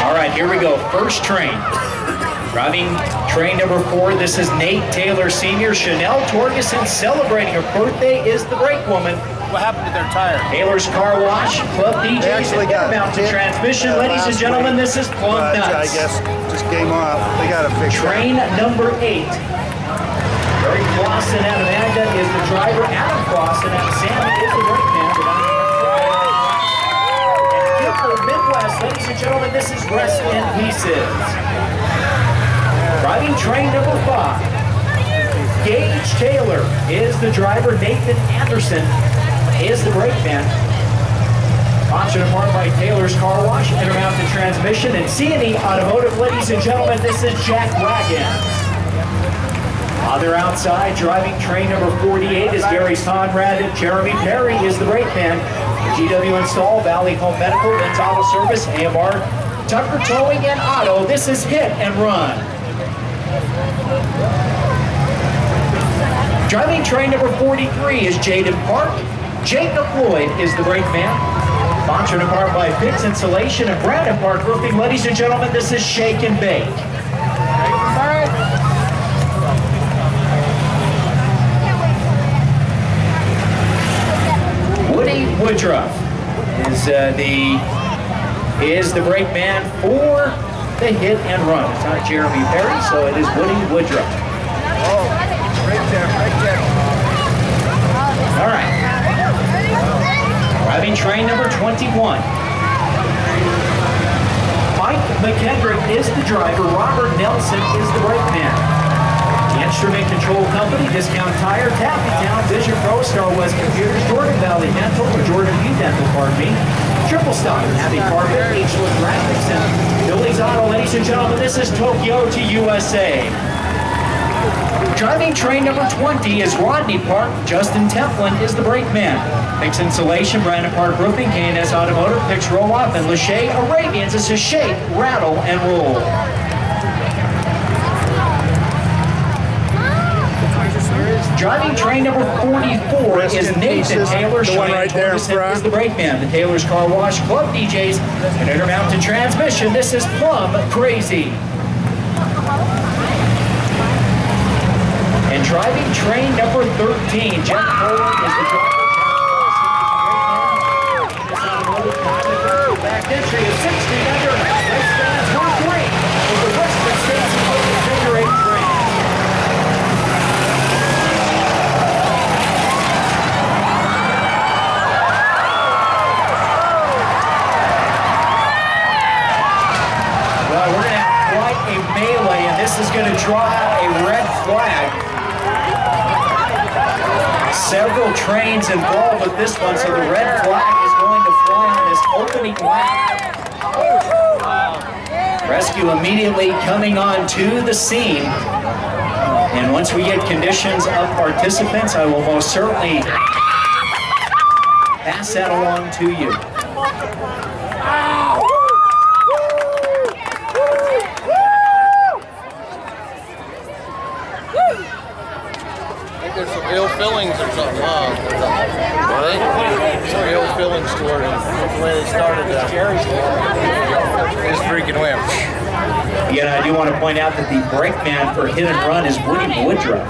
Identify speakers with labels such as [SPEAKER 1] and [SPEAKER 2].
[SPEAKER 1] All right, here we go. First train. Driving train number 4, this is Nate Taylor Sr. Chanel Torgeson celebrating her birthday is the brake woman.
[SPEAKER 2] What happened to their tire?
[SPEAKER 1] Taylor's Car Wash, Club DJs, and Intermountain Transmission. Ladies and gentlemen, this is Plum Nuts.
[SPEAKER 3] I guess just came off. They got to fix
[SPEAKER 1] train number 8. Gerryn Clausen out of Magda is the driver. Adam Clausen out of Sammy is the brake man. And Gilbert Midwest, ladies and gentlemen, this is Rest in Pieces. Driving train number 5. Gage Taylor is the driver. Nathan Anderson is the brake man. Auction apart by Taylor's Car Wash, Intermountain Transmission, and C&E Automotive. Ladies and gentlemen, this is Jack Wagon. Other outside, driving train number 48 is Gary Conrad. Jeremy Perry is the brake man. GW Install, Valley Home Medical, Vince Auto Service, AMR, Tucker Towing and Auto. This is Hit and Run. Driving train number 43 is Jaden Park. Jacob Lloyd is the brake man. Sponsored in part by Pitts Insulation and Brandon Park Roofing. Ladies and gentlemen, this is Shake and Bake. Woody Woodruff is the brake man for the Hit and Run. It's not Jeremy Perry, so it is Woody Woodruff. All right. Driving train number 21. Mike McKendrick is the driver. Robert Nelson is the brake man. The Instrument Control Company, Discount Tire, Taffy Town, Vision Pro, Star West Computers, Jordan Valley Dental, or Jordan View Dental, pardon me. Triple Stop, Happy Carpet, H-Look Graphics, and Billy's Auto. Ladies and gentlemen, this is Tokyo to USA. Driving train number 20 is Rodney Park. Justin Templin is the brake man. Picks Insulation, Brandon Park Roofing, K&S Automotive, Picks Roll Off, and Lachey Arabians. This is Shake, Rattle, and Roll. Driving train number 44 is Nathan Taylor.
[SPEAKER 3] The one right there in front
[SPEAKER 1] is the brake man. The Taylor's Car Wash, Club DJs, and Intermountain Transmission. This is Plum Crazy. And driving train number 13, Jeff Poland is the driver. Back entry is 60 under. Race fans were great with the Western States Figure 8 train. Well, we're going to have quite a melee, and this is going to draw out a red flag. Several trains involved with this one, so the red flag is going to fly on this opening lap. Rescue immediately coming on to the scene. And once we get conditions of participants, I will most certainly pass that along to you.
[SPEAKER 2] There's some ill feelings or something, huh? Right? Some ill feelings toward him. The way they started that. Just freaking wimp.
[SPEAKER 1] Again, I do want to point out that the brake man for Hit and Run is Woody Woodruff.